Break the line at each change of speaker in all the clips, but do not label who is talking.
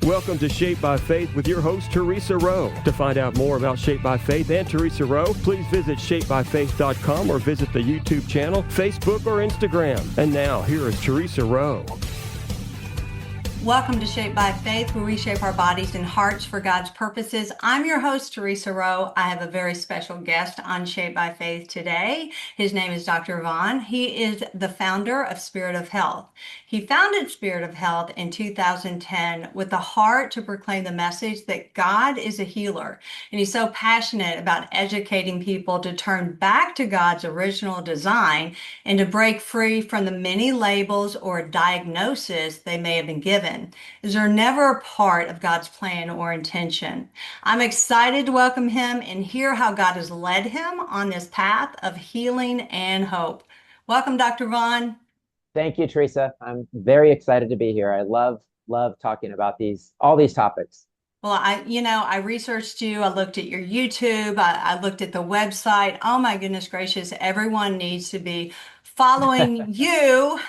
Welcome to Shaped by Faith with your host, Theresa Rowe. To find out more about Shaped by Faith and Theresa Rowe, please visit shapedbyfaith.com or visit the YouTube channel, Facebook, or Instagram. And now, here is Theresa Rowe.
Welcome to Shaped by Faith, where we shape our bodies and hearts for God's purposes. I'm your host, Theresa Rowe. I have a very special guest on Shaped by Faith today. His name is Dr. Vaughn. He is the founder of Spirit of Health. He founded Spirit of Health in 2010 with the heart to proclaim the message that God is a healer. And he's so passionate about educating people to turn back to God's original design and to break free from the many labels or diagnoses they may have been given. Is are never a part of God's plan or intention. I'm excited to welcome him and hear how God has led him on this path of healing and hope. Welcome, Dr. Vaughn.
Thank you, Theresa. I'm very excited to be here. I love talking about all these topics.
Well, I researched you. I looked at your YouTube. I looked at the website. Oh my goodness gracious. Everyone needs to be following you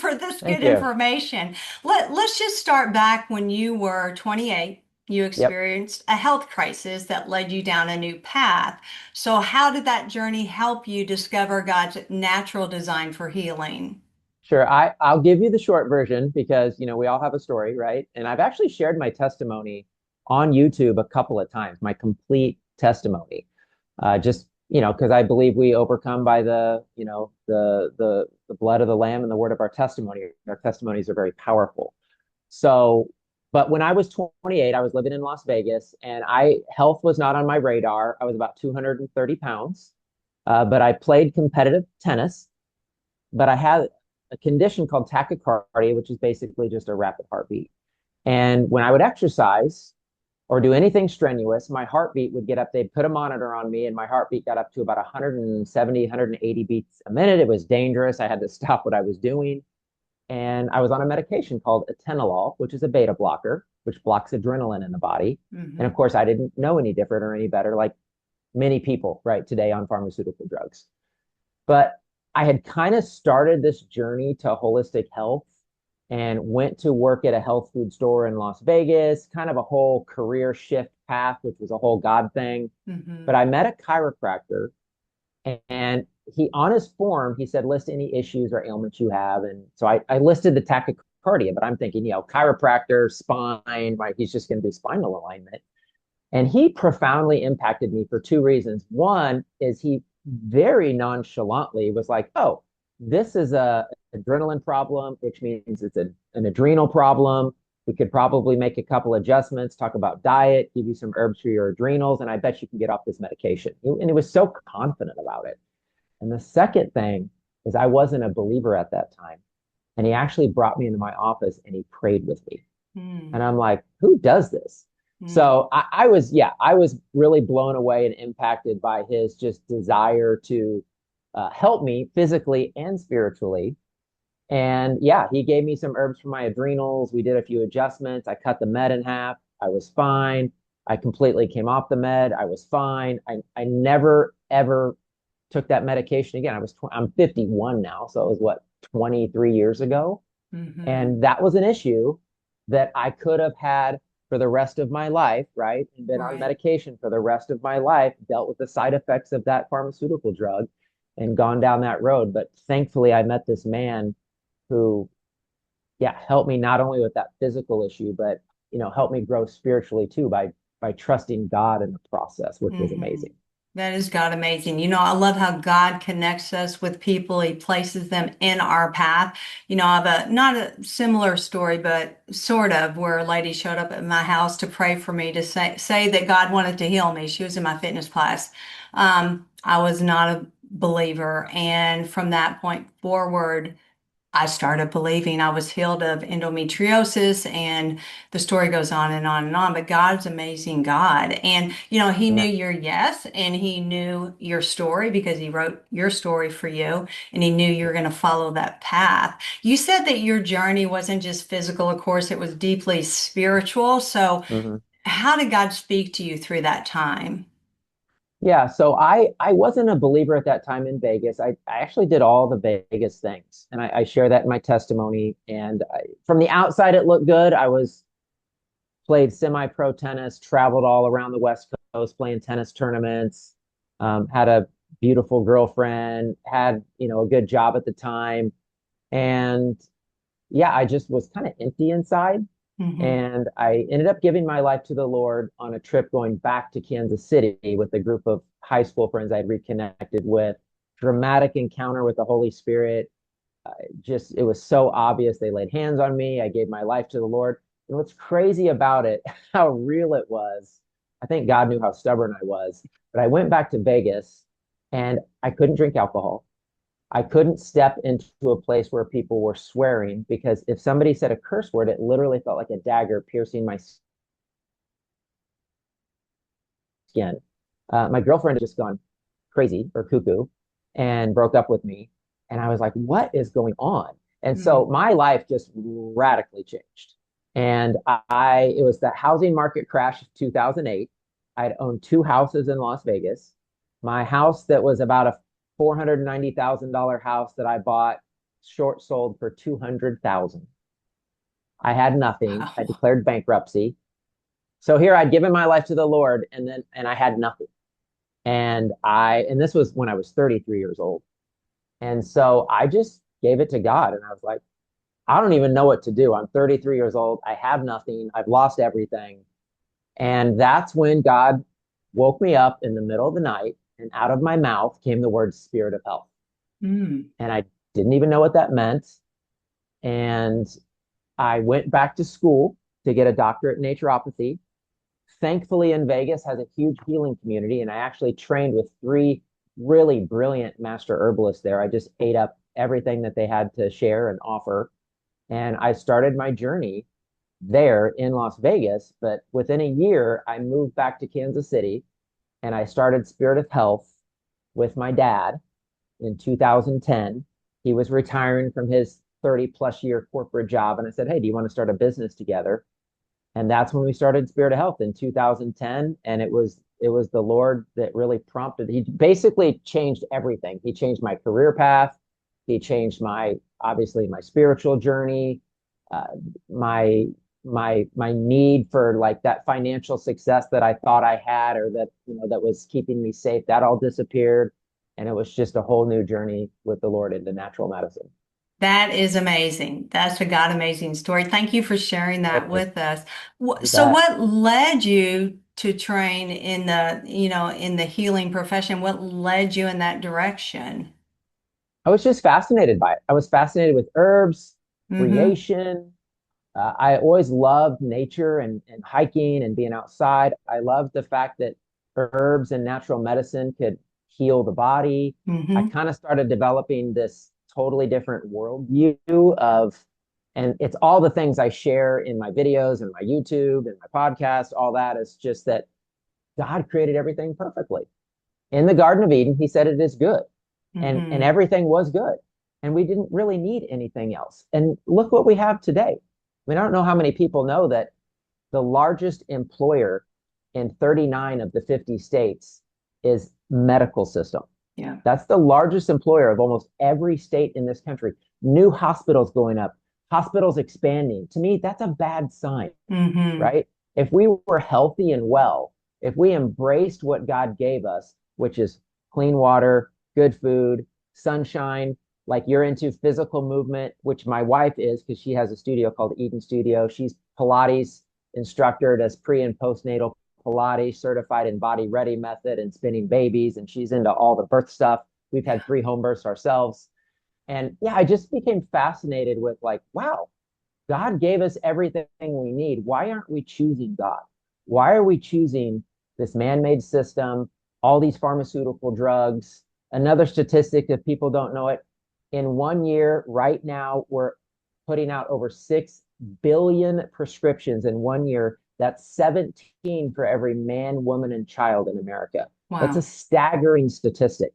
for this good information. Let's just start back when you were 28. You experienced a health crisis that led you down a new path. So how did that journey help you discover God's natural design for healing?
Sure. I'll give you the short version because, we all have a story, right? And I've actually shared my testimony on YouTube a couple of times, my complete testimony, because I believe we overcome by the blood of the Lamb and the word of our testimony. Our testimonies are very powerful. So, but when I was 28, I was living in Las Vegas, and health was not on my radar. I was about 230 pounds, but I played competitive tennis, but I had a condition called tachycardia, which is basically just a rapid heartbeat. And when I would exercise or do anything strenuous, my heartbeat would get up. They'd put a monitor on me, and my heartbeat got up to about 170, 180 beats a minute. It was dangerous. I had to stop what I was doing. And I was on a medication called atenolol, which is a beta blocker, which blocks adrenaline in the body. Mm-hmm. And of course, I didn't know any different or any better, like many people right today on pharmaceutical drugs. But I had kind of started this journey to holistic health and went to work at a health food store in Las Vegas, kind of a whole career shift path, which was a whole God thing. Mm-hmm. But I met a chiropractor, and he, on his form, he said, list any issues or ailments you have. And so I listed the tachycardia, but I'm thinking, chiropractor, spine, right? He's just going to do spinal alignment. And he profoundly impacted me for two reasons. One is he very nonchalantly was like, oh, this is a adrenaline problem, which means it's an adrenal problem. We could probably make a couple adjustments, talk about diet, give you some herbs for your adrenals, and I bet you can get off this medication. And he was so confident about it. And the second thing is I wasn't a believer at that time. And he actually brought me into my office and he prayed with me. And I'm like, who does this? So I was really blown away and impacted by his just desire to help me physically and spiritually. And he gave me some herbs for my adrenals. We did a few adjustments. I cut the med in half. I was fine. I completely came off the med. I was fine. I never, ever took that medication again. I'm 51 now. So it was 23 years ago. Mm-hmm. And that was an issue that I could have had for the rest of my life, right? And been on medication for the rest of my life, dealt with the side effects of that pharmaceutical drug and gone down that road. But thankfully I met this man who, helped me not only with that physical issue, but, helped me grow spiritually too by trusting God in the process, which was amazing.
That is God amazing. I love how God connects us with people. He places them in our path. I have not a similar story, but sort of, where a lady showed up at my house to pray for me, to say that God wanted to heal me. She was in my fitness class. I was not a believer. And from that point forward, I started believing I was healed of endometriosis, and the story goes on and on and on. But God's amazing God. And, he knew your yes, and he knew your story because he wrote your story for you, and he knew you were going to follow that path. You said that your journey wasn't just physical, of course, it was deeply spiritual. So how did God speak to you through that time?
Yeah, so I wasn't a believer at that time in Vegas. I actually did all the Vegas things, and I share that in my testimony. And from the outside, it looked good. I was played semi-pro tennis, traveled all around the West Coast playing tennis tournaments, had a beautiful girlfriend, had, a good job at the time. And yeah, I just was kind of empty inside.
Hmm.
And I ended up giving my life to the Lord on a trip going back to Kansas City with a group of high school friends I'd reconnected with. Dramatic encounter with the Holy Spirit. It was so obvious. They laid hands on me. I gave my life to the Lord. And what's crazy about it, how real it was, I think God knew how stubborn I was. But I went back to Vegas and I couldn't drink alcohol. I couldn't step into a place where people were swearing because if somebody said a curse word, it literally felt like a dagger piercing my skin. My girlfriend had just gone crazy or cuckoo and broke up with me. And I was like, what is going on? And so my life just radically changed. And it was the housing market crash of 2008. I'd owned two houses in Las Vegas. My house that was about a $490,000 house that I bought short sold for 200,000. I had nothing. I
Wow.
declared bankruptcy. So here I'd given my life to the Lord and I had nothing. And this was when I was 33 years old. And so I just gave it to God and I was like, I don't even know what to do. I'm 33 years old. I have nothing. I've lost everything. And that's when God woke me up in the middle of the night and out of my mouth came the word spirit of health.
Mm.
And I didn't even know what that meant. And I went back to school to get a doctorate in naturopathy. Thankfully, in Vegas has a huge healing community. And I actually trained with three really brilliant master herbalists there. I just ate up everything that they had to share and offer. And I started my journey there in Las Vegas. But within a year, I moved back to Kansas City and I started Spirit of Health with my dad in 2010. He was retiring from his 30 plus year corporate job. And I said, hey, do you want to start a business together? And that's when we started Spirit of Health in 2010. And it was the Lord that really prompted. He basically changed everything. He changed my career path. He changed obviously my spiritual journey, uh, my my need for like that financial success that I thought I had or that that was keeping me safe. That all disappeared, and it was just a whole new journey with the Lord into natural medicine.
That is amazing. That's a God amazing story. Thank you for sharing that
Totally.
with us.
You
So
bet.
what led you to train in in the healing profession? What led you in that direction?
I was just fascinated by it. I was fascinated with herbs,
Mm-hmm.
creation. I always loved nature and hiking and being outside. I loved the fact that herbs and natural medicine could heal the body. I
Mm-hmm.
kind of started developing this totally different worldview and it's all the things I share in my videos and my YouTube and my podcast, all that is just that God created everything perfectly. In the Garden of Eden, he said it is good. And
Mm-hmm.
everything was good. And we didn't really need anything else. And look what we have today. I mean, I don't know how many people know that the largest employer in 39 of the 50 states is medical system.
Yeah.
That's the largest employer of almost every state in this country. New hospitals going up, hospitals expanding. To me, that's a bad sign,
Mm-hmm.
right? If we were healthy and well, if we embraced what God gave us, which is clean water, good food, sunshine, like you're into physical movement, which my wife is because she has a studio called Eden Studio. She's Pilates instructor, does pre and postnatal Pilates, certified in body ready method and spinning babies. And she's into all the birth stuff. We've had 3 home births ourselves. And yeah, I just became fascinated with like, wow, God gave us everything we need. Why aren't we choosing God? Why are we choosing this man made system, all these pharmaceutical drugs? Another statistic, if people don't know it, in 1 year, right now, we're putting out over 6 billion prescriptions in 1 year. That's 17 for every man, woman, and child in America. That's a
Wow.
staggering statistic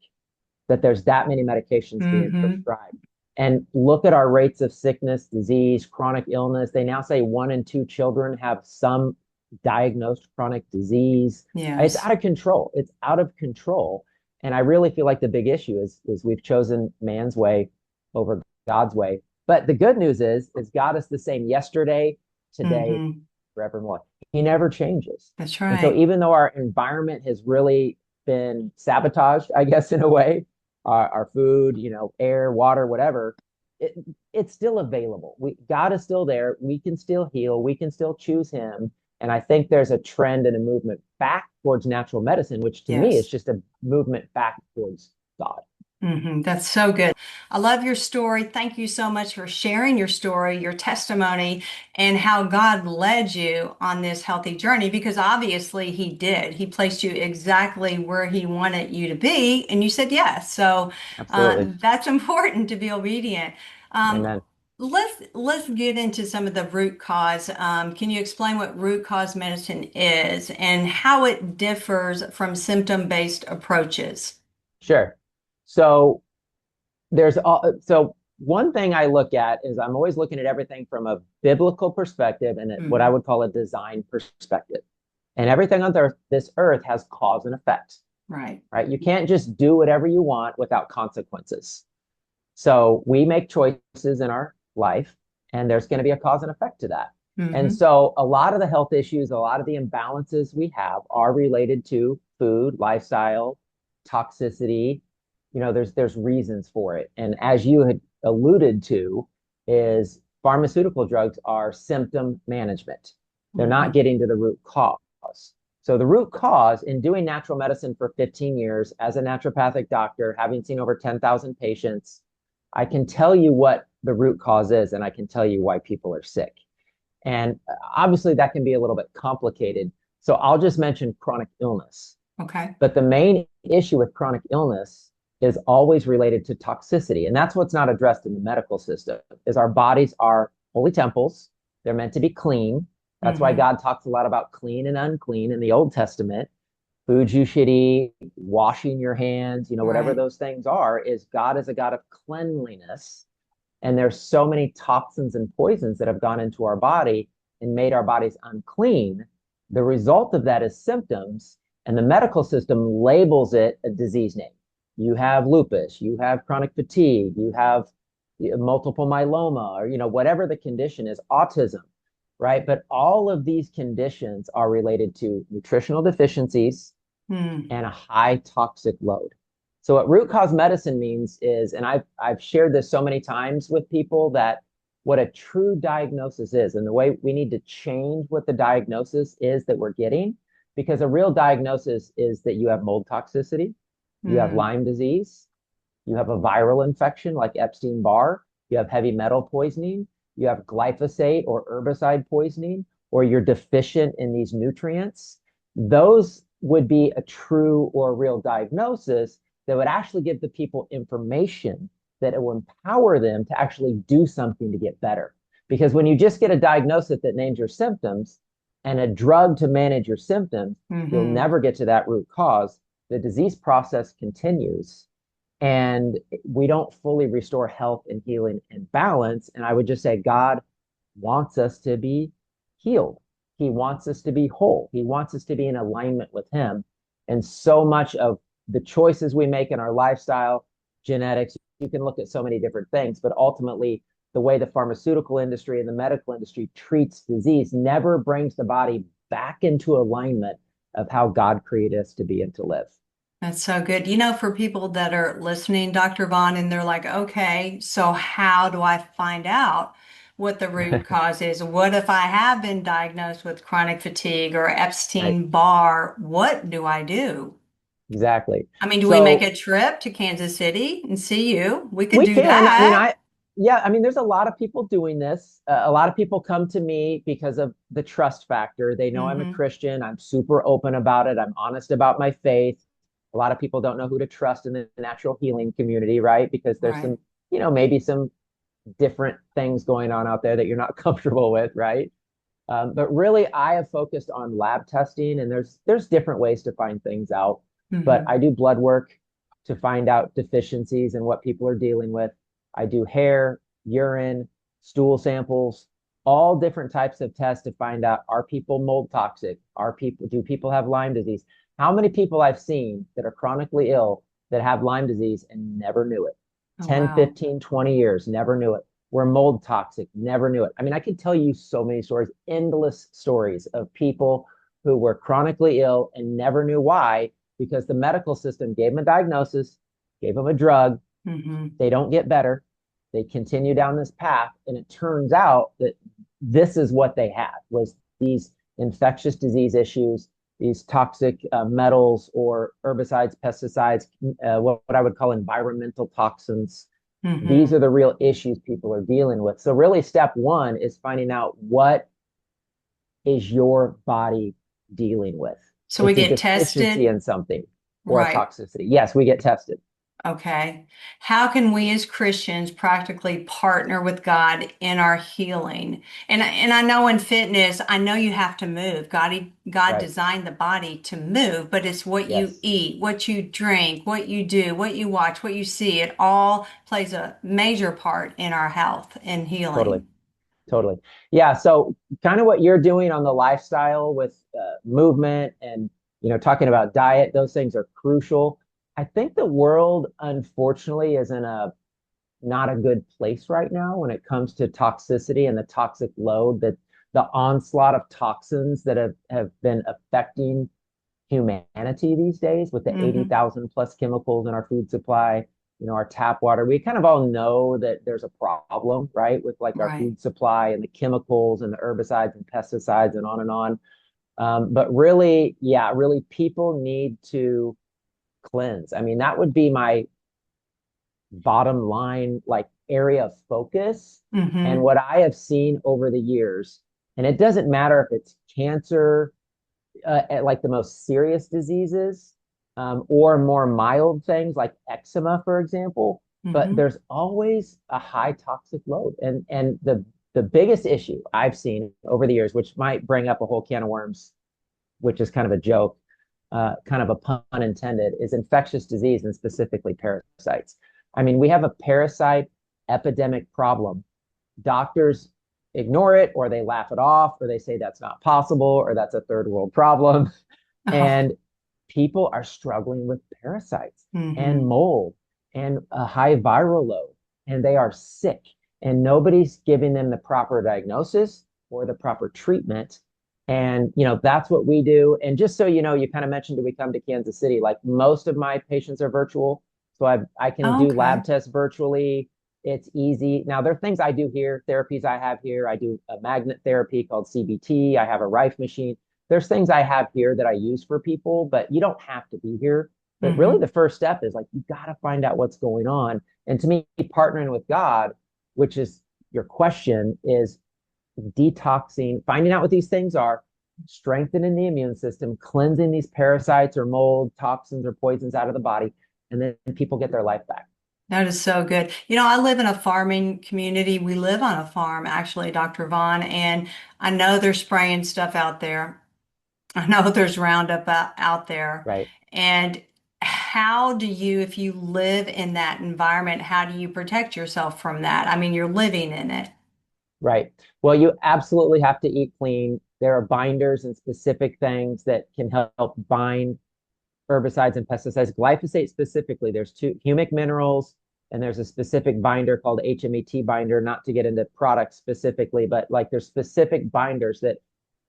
that there's that many medications being
Mm-hmm.
prescribed. And look at our rates of sickness, disease, chronic illness. They now say 1 in 2 children have some diagnosed chronic disease. It's
Yes.
out of control. It's out of control. And I really feel like the big issue is we've chosen man's way over God's way. But the good news is God is the same yesterday, today,
Mm-hmm.
forevermore. he never changes.
That's
And so
right.
even though our environment has really been sabotaged, I guess, in a way, our food, air, water, whatever, it, it's still available. God is still there. We can still heal. We can still choose him. And I think there's a trend and a movement back towards natural medicine, which to me is
Yes.
just a movement back towards God.
That's so good. I love your story. Thank you so much for sharing your story, your testimony, and how God led you on this healthy journey because obviously He did. He placed you exactly where He wanted you to be, and you said yes. So
Absolutely.
that's important to be obedient. Um,
Amen.
let's get into some of the root cause. Can you explain what root cause medicine is and how it differs from symptom-based approaches?
Sure. So so one thing I look at is I'm always looking at everything from a biblical perspective and what I
Mhm.
would call a design perspective. And everything on this earth has cause and effect,
Right.
right? You can't just do whatever you want without consequences. So we make choices in our life, and there's going to be a cause and effect to that. And
Hmm.
so a lot of the health issues, a lot of the imbalances we have are related to food, lifestyle, toxicity. There's reasons for it. And as you had alluded to, is pharmaceutical drugs are symptom management. They're not
Hmm.
getting to the root cause. So the root cause in doing natural medicine for 15 years as a naturopathic doctor, having seen over 10,000 patients, I can tell you what the root cause is, and I can tell you why people are sick. And obviously, that can be a little bit complicated. So I'll just mention chronic illness.
Okay.
But the main issue with chronic illness is always related to toxicity. And that's what's not addressed in the medical system is our bodies are holy temples. They're meant to be clean. That's why
Hmm.
God talks a lot about clean and unclean in the Old Testament. Foods you should eat, washing your hands, whatever
Right.
those things are, is God is a God of cleanliness. And there's so many toxins and poisons that have gone into our body and made our bodies unclean. The result of that is symptoms, and the medical system labels it a disease name. You have lupus, you have chronic fatigue, you have multiple myeloma, or whatever the condition is, autism, right? But all of these conditions are related to nutritional deficiencies
Hmm.
and a high toxic load. So what root cause medicine means is, and I've shared this so many times with people, that what a true diagnosis is and the way we need to change what the diagnosis is that we're getting, because a real diagnosis is that you have mold toxicity, you have
Hmm.
Lyme disease, you have a viral infection like Epstein-Barr, you have heavy metal poisoning, you have glyphosate or herbicide poisoning, or you're deficient in these nutrients. Those would be a true or real diagnosis that would actually give the people information that it will empower them to actually do something to get better. Because when you just get a diagnosis that names your symptoms and a drug to manage your symptoms, you'll
Hmm.
never get to that root cause. The disease process continues and we don't fully restore health and healing and balance. And I would just say God wants us to be healed. He wants us to be whole. He wants us to be in alignment with Him. And so much of the choices we make in our lifestyle, genetics, you can look at so many different things, but ultimately, the way the pharmaceutical industry and the medical industry treats disease never brings the body back into alignment of how God created us to be and to live.
That's so good. For people that are listening, Dr. Vaughn, and they're like, okay, so how do I find out what the root cause is? What if I have been diagnosed with chronic fatigue or
Right.
Epstein-Barr? What do I do?
Exactly.
I mean, do we make
So
a trip to Kansas City and see you? We could
we
do
can.
that.
Yeah, I mean, there's a lot of people doing this. A lot of people come to me because of the trust factor. They know I'm a
Hmm.
Christian. I'm super open about it. I'm honest about my faith. A lot of people don't know who to trust in the natural healing community, right? Because there's
Right.
some, maybe some different things going on out there that you're not comfortable with, right? But really, I have focused on lab testing, and there's different ways to find things out. But
Hmm.
I do blood work to find out deficiencies and what people are dealing with. I do hair, urine, stool samples, all different types of tests to find out, are people mold toxic? Do people have Lyme disease? How many people I've seen that are chronically ill that have Lyme disease and never knew it?
Oh,
10,
wow.
15, 20 years, never knew it. were mold toxic, never knew it. I mean, I could tell you so many stories, endless stories of people who were chronically ill and never knew why, because the medical system gave them a diagnosis, gave them a drug, they don't get better. They continue down this path, and it turns out that this is what they had, was these infectious disease issues, these toxic metals or herbicides, pesticides, what I would call environmental toxins. These are the real issues people are dealing with. So really step one is finding out what is your body dealing with.
So we
It's a
get
deficiency
tested,
in something or a
right?
toxicity. Yes, we get tested.
Okay. How can we as Christians practically partner with God in our healing? And I know in fitness, I know you have to move. God
Right.
designed the body to move, but it's what you
Yes.
eat, what you drink, what you do, what you watch, what you see. It all plays a major part in our health and
Totally.
healing.
Totally. Yeah. So kind of what you're doing on the lifestyle with movement and, talking about diet, those things are crucial. I think the world, unfortunately, is in a not a good place right now when it comes to toxicity and the toxic load, that the onslaught of toxins that have been affecting humanity these days with the
Hmm.
80,000 plus chemicals in our food supply, our tap water. We kind of all know that there's a problem, right, with like our
Right.
food supply and the chemicals and the herbicides and pesticides and on and on. But really, yeah, really people need to cleanse. I mean, that would be my bottom line, like area of focus. And
Hmm.
what I have seen over the years, and it doesn't matter if it's cancer, like the most serious diseases, or more mild things like eczema, for example. But
Hmm.
there's always a high toxic load, and the biggest issue I've seen over the years, which might bring up a whole can of worms, which is kind of a joke, kind of a pun intended, is infectious disease and specifically parasites. I mean, we have a parasite epidemic problem. Doctors ignore it, or they laugh it off, or they say that's not possible, or that's a third world problem.
Oh.
And people are struggling with parasites and
Hmm.
mold and a high viral load, and they are sick, and nobody's giving them the proper diagnosis or the proper treatment. And that's what we do. And just so you know, you kind of mentioned, do we come to Kansas City? Like most of my patients are virtual, so I can do
Okay.
lab tests virtually. It's easy. Now, there are things I do here, therapies I have here. I do a magnet therapy called CBT. I have a Rife machine. There's things I have here that I use for people, but you don't have to be here. But really,
Hmm.
the first step is like, you got to find out what's going on. And to me, partnering with God, which is your question, is detoxing, finding out what these things are, strengthening the immune system, cleansing these parasites or mold, toxins or poisons out of the body, and then people get their life back.
That is so good. I live in a farming community. We live on a farm, actually, Dr. Vaughn, and I know they're spraying stuff out there. I know there's Roundup out there.
Right.
And how do you, if you live in that environment, how do you protect yourself from that? I mean, you're living in it.
Right. Well, you absolutely have to eat clean. There are binders and specific things that can help bind herbicides and pesticides. Glyphosate specifically, there's two humic minerals, and there's a specific binder called HMET binder, not to get into products specifically, but like there's specific binders that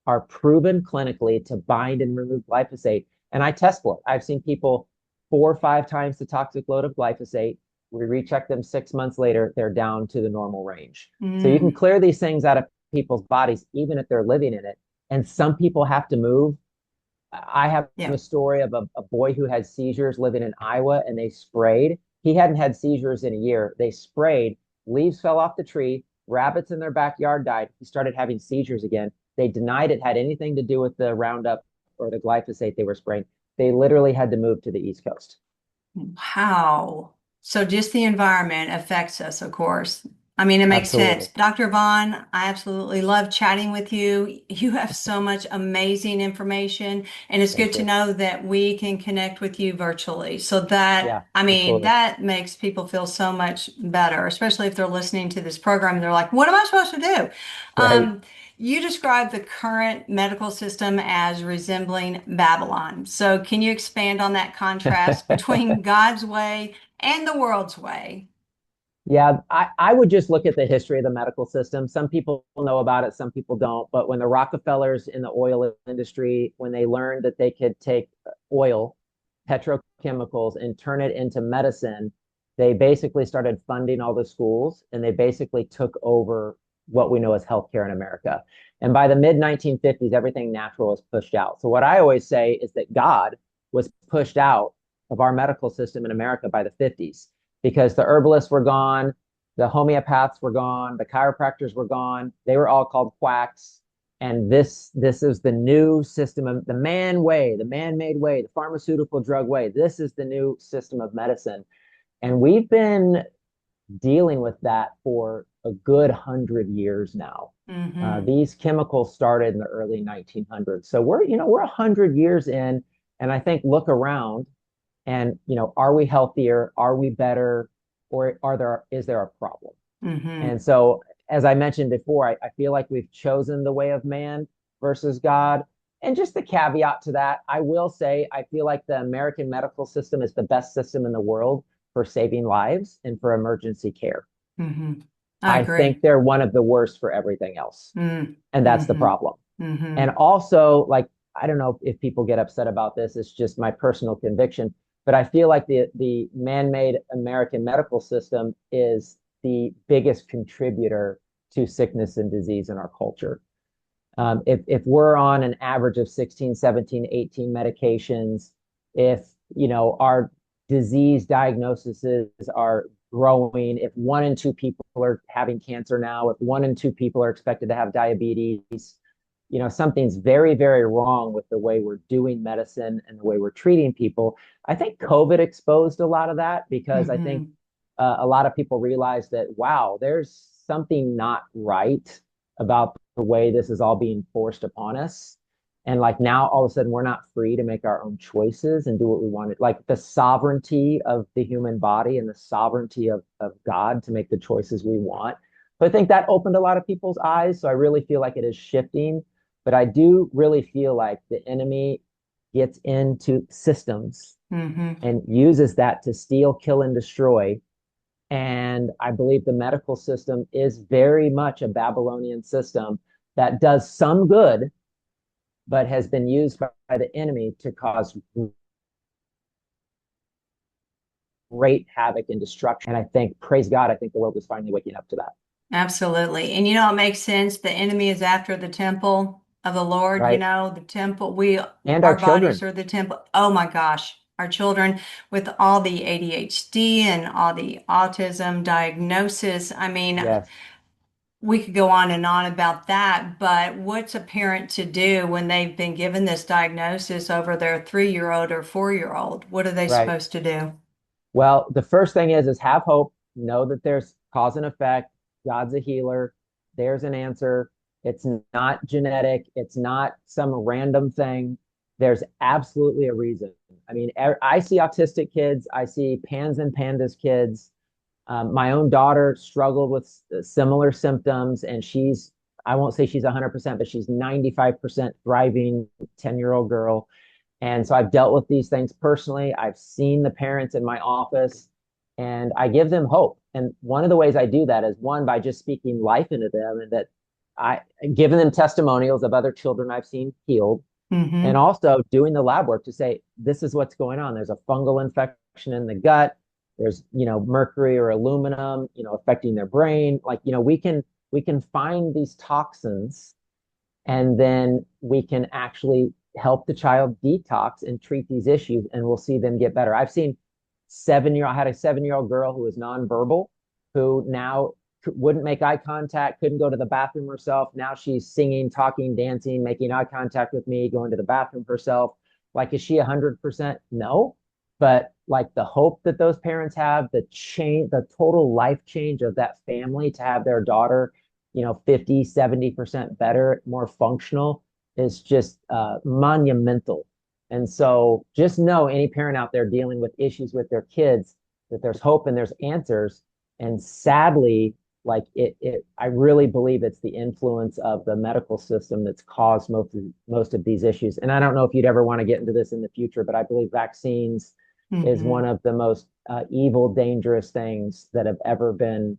are proven clinically to bind and remove glyphosate. And I test for it. I've seen people 4 or 5 times the toxic load of glyphosate. We recheck them 6 months later, they're down to the normal range. So you can
Mm,
clear these things out of people's bodies, even if they're living in it. And some people have to move. I have
yeah.
a story of a boy who had seizures living in Iowa, and they sprayed. He hadn't had seizures in a year. They sprayed, leaves fell off the tree, rabbits in their backyard died. He started having seizures again. They denied it had anything to do with the Roundup or the glyphosate they were spraying. They literally had to move to the East Coast.
Wow. So just the environment affects us, of course. I mean, it makes sense.
Absolutely.
Dr. Vaughn, I absolutely love chatting with you. You have so much amazing information, and it's good
Thank
to
you.
know that we can connect with you virtually. So that,
Yeah,
I mean,
absolutely.
that makes people feel so much better, especially if they're listening to this program and they're like, what am I supposed to do?
Right.
Um, you describe the current medical system as resembling Babylon. So, can you expand on that contrast between God's way and the world's way?
Yeah, I would just look at the history of the medical system. Some people know about it, some people don't. But when the Rockefellers in the oil industry, when they learned that they could take oil, petrochemicals, and turn it into medicine, they basically started funding all the schools and they basically took over what we know as healthcare in America. And by the mid 1950s, everything natural was pushed out. So what I always say is that God was pushed out of our medical system in America by the 50s because the herbalists were gone, the homeopaths were gone, the chiropractors were gone. They were all called quacks. And this is the new system of the man way, the man-made way, the pharmaceutical drug way. This is the new system of medicine. And we've been dealing with that for a good 100 years now.
Hmm.
These chemicals started in the early 1900s. So we're 100 years in, and I think look around and, are we healthier? Are we better? Or is there a problem?
Hmm.
And so, as I mentioned before, I feel like we've chosen the way of man versus God. And just the caveat to that, I will say, I feel like the American medical system is the best system in the world for saving lives and for emergency care.
Hmm. I
I
agree.
think they're one of the worst for everything else.
Mm.
And that's the
Hmm.
problem.
Hmm.
And also, like, I don't know if people get upset about this, it's just my personal conviction, but I feel like the man-made American medical system is the biggest contributor to sickness and disease in our culture. If we're on an average of 16, 17, 18 medications, if our disease diagnoses are growing, if 1 in 2 people are having cancer now, if 1 in 2 people are expected to have diabetes, something's very, very wrong with the way we're doing medicine and the way we're treating people. I think COVID exposed a lot of that because I think
Hmm.
a lot of people realize that, wow, there's something not right about the way this is all being forced upon us. And like now, all of a sudden, we're not free to make our own choices and do what we want. Like the sovereignty of the human body and the sovereignty of God to make the choices we want. But I think that opened a lot of people's eyes. So I really feel like it is shifting. But I do really feel like the enemy gets into systems
Hmm.
and uses that to steal, kill, and destroy. And I believe the medical system is very much a Babylonian system that does some good, but has been used by the enemy to cause great havoc and destruction. And I think, praise God, I think the world is finally waking up to that.
Absolutely. And it makes sense. The enemy is after the temple of the Lord,
Right.
the temple,
And our
our bodies
children.
are the temple. Oh my gosh. Our children with all the ADHD and all the autism diagnosis. I mean,
Yes.
we could go on and on about that, but what's a parent to do when they've been given this diagnosis over their 3-year-old or 4-year-old? What are they
Right.
supposed to do?
Well, the first thing is have hope. Know that there's cause and effect. God's a healer. There's an answer. It's not genetic. It's not some random thing. There's absolutely a reason. I mean, I see autistic kids. I see pans and pandas kids. My own daughter struggled with similar symptoms, and I won't say she's 100%, but she's 95% thriving 10-year-old girl. And so I've dealt with these things personally. I've seen the parents in my office and I give them hope. And one of the ways I do that is one, by just speaking life into them and that I giving them testimonials of other children I've seen healed and
Hmm.
also doing the lab work to say, this is what's going on. There's a fungal infection in the gut. There's, mercury or aluminum, affecting their brain. Like, we can find these toxins and then we can actually help the child detox and treat these issues and we'll see them get better. I've seen I had a 7-year-old girl who was nonverbal, who now wouldn't make eye contact, couldn't go to the bathroom herself. Now she's singing, talking, dancing, making eye contact with me, going to the bathroom herself. Like, is she 100%? No. But like the hope that those parents have, the total life change of that family to have their daughter 50, 70% better, more functional is just monumental. And so just know, any parent out there dealing with issues with their kids, that there's hope and there's answers. And sadly, like I really believe it's the influence of the medical system that's caused most of these issues. And I don't know if you'd ever want to get into this in the future, but I believe vaccines is one
Hmm.
of the most evil, dangerous things that have ever been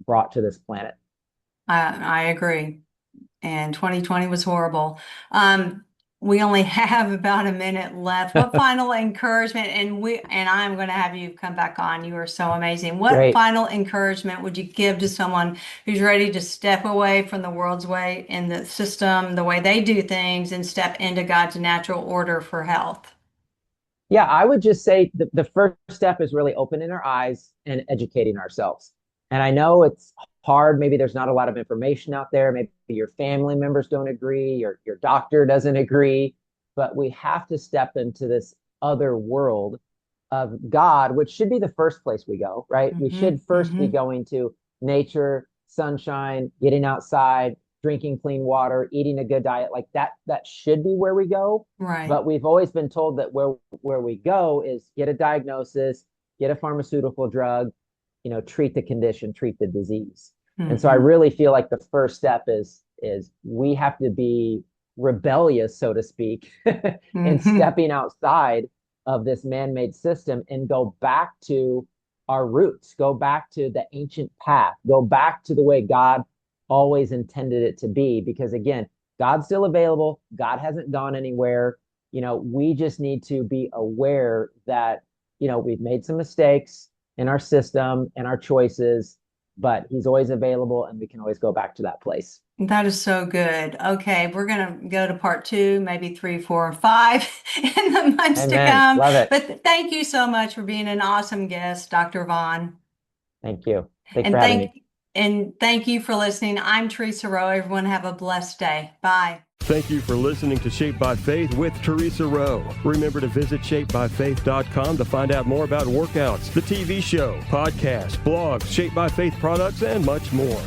brought to this planet.
I agree. And 2020 was horrible. We only have about a minute left. What final encouragement, and I'm going to have you come back on. You are so amazing. What
Great.
final encouragement would you give to someone who's ready to step away from the world's way in the system, the way they do things, and step into God's natural order for health?
Yeah, I would just say the first step is really opening our eyes and educating ourselves. And I know it's hard. Maybe there's not a lot of information out there. Maybe your family members don't agree, your doctor doesn't agree, but we have to step into this other world of God, which should be the first place we go, right? We should first be going to nature, sunshine, getting outside, drinking clean water, eating a good diet. Like that should be where we go.
Right.
But we've always been told that where we go is get a diagnosis, get a pharmaceutical drug, treat the condition, treat the disease. And so I really feel like the first step is we have to be rebellious, so to speak, and stepping outside of this man-made system and go back to our roots, go back to the ancient path, go back to the way God always intended it to be. Because again, God's still available. God hasn't gone anywhere. We just need to be aware that, we've made some mistakes in our system and our choices, but he's always available and we can always go back to that place.
That is so good. Okay, we're going to go to part 2, maybe 3, 4, and 5 in the months to come.
Love it.
But thank you so much for being an awesome guest, Dr. Vaughn.
Thank you. Thanks for having me.
And thank you for listening. I'm Theresa Rowe. Everyone have a blessed day. Bye.
Thank you for listening to Shaped by Faith with Theresa Rowe. Remember to visit shapedbyfaith.com to find out more about workouts, the TV show, podcasts, blogs, Shaped by Faith products, and much more.